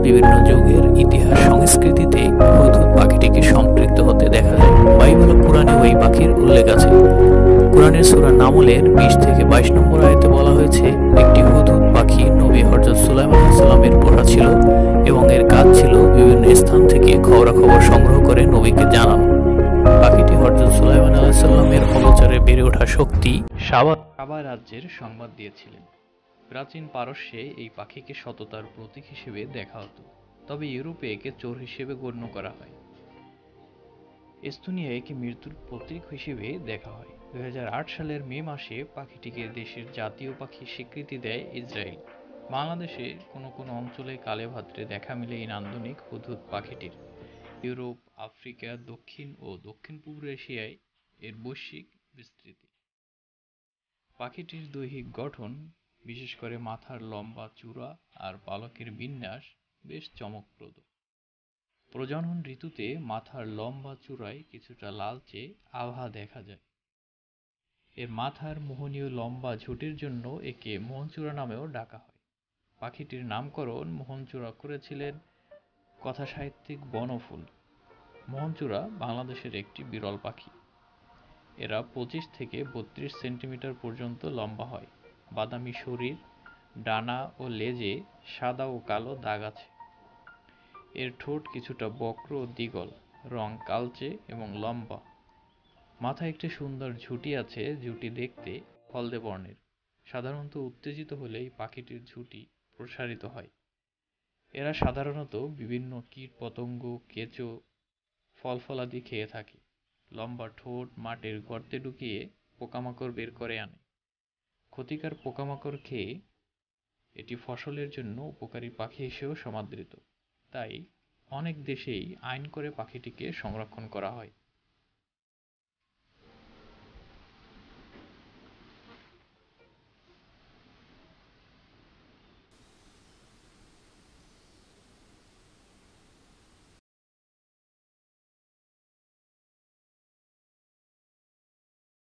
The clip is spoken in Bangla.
বিভিন্ন যুগের ইতিহাস সংস্কৃতিতে হুদহুদ পাখিটিকে সম্পৃক্ত হতে দেখা যায়। বাইবেল ও কুরআনেও এই পাখির উল্লেখ আছে। কুরআনের সূরা নামলের 20 থেকে 22 নম্বর আয়াতে বলা হয়েছে, একটি হুদহুদ পাখি নবী হযরত সুলাইমান আলাইহিস সালামের পোষা ছিল এবং এর কাজ ছিল বিভিন্ন স্থান থেকে খবরাখবর সংগ্রহ করে নবীকে জানানো। পাখিটি হযরত সুলাইমান আলাইহিস সালামের অগোচরে বেড়ে ওঠা শক্তি সাবা রাজ্যের সংবাদ দিয়েছিলেন। প্রাচীন পারস্যে এই পাখিকে সততার প্রতীক হিসেবে দেখা হতো, তবে ইউরোপে একে চোর হিসেবে গণ্য করা হয়। এস্তোনিয়ায় একে মৃত্যুর প্রতীক হিসেবে দেখা হয়। 2008 সালের মে মাসে পাখিটিকে দেশের জাতীয় পাখি স্বীকৃতি দেয় ইসরায়েল। বাংলাদেশের কোনো কোনো অঞ্চলে কালেভাদ্রে দেখা মেলে এই নান্দনিক হুদহুদ পাখিটির। ইউরোপ, আফ্রিকা, দক্ষিণ ও দক্ষিণ-পূর্ব এশিয়ায় এর বৈশ্বিক বিস্তৃতি। পাখিটির দৈহিক গঠন, বিশেষ করে মাথার লম্বা চূড়া আর পালকের বিন্যাস বেশ চমকপ্রদ। প্রজনন ঋতুতে মাথার লম্বা চূড়ায় কিছুটা লালচে আভা দেখা যায়। এর মাথার মোহনীয় লম্বা ঝুঁটির জন্য একে মোহনচূড়া নামেও ডাকা হয়। পাখিটির নামকরণ মোহনচূড়া করেছিলেন কথাসাহিত্যিক বনফুল। মোহনচূড়া বাংলাদেশের একটি বিরল পাখি। এরা 25 থেকে 32 সেন্টিমিটার পর্যন্ত লম্বা হয়। বাদামি শরীর, ডানা ও লেজে সাদা ও কালো দাগ আছে। এর ঠোঁট কিছুটা বক্র ও দ্বিগল, রং কালচে এবং লম্বা। মাথায় একটি সুন্দর ঝুঁটি আছে, ঝুঁটি দেখতে হলদে বর্ণের। সাধারণত উত্তেজিত হলে এই পাখিটির ঝুঁটি প্রসারিত হয়। এরা সাধারণত বিভিন্ন কীটপতঙ্গ, কেঁচো, ফলফলাদি খেয়ে থাকে। লম্বা ঠোঁট মাটির গর্তে ঢুকিয়ে পোকামাকড় বের করে আনে। ক্ষতিকর পোকামাকড় খেয়ে এটি ফসলের জন্য উপকারী পাখি হিসেবেও সমাদৃত। তাই অনেক দেশেই আইন করে পাখিটিকে সংরক্ষণ করা হয়।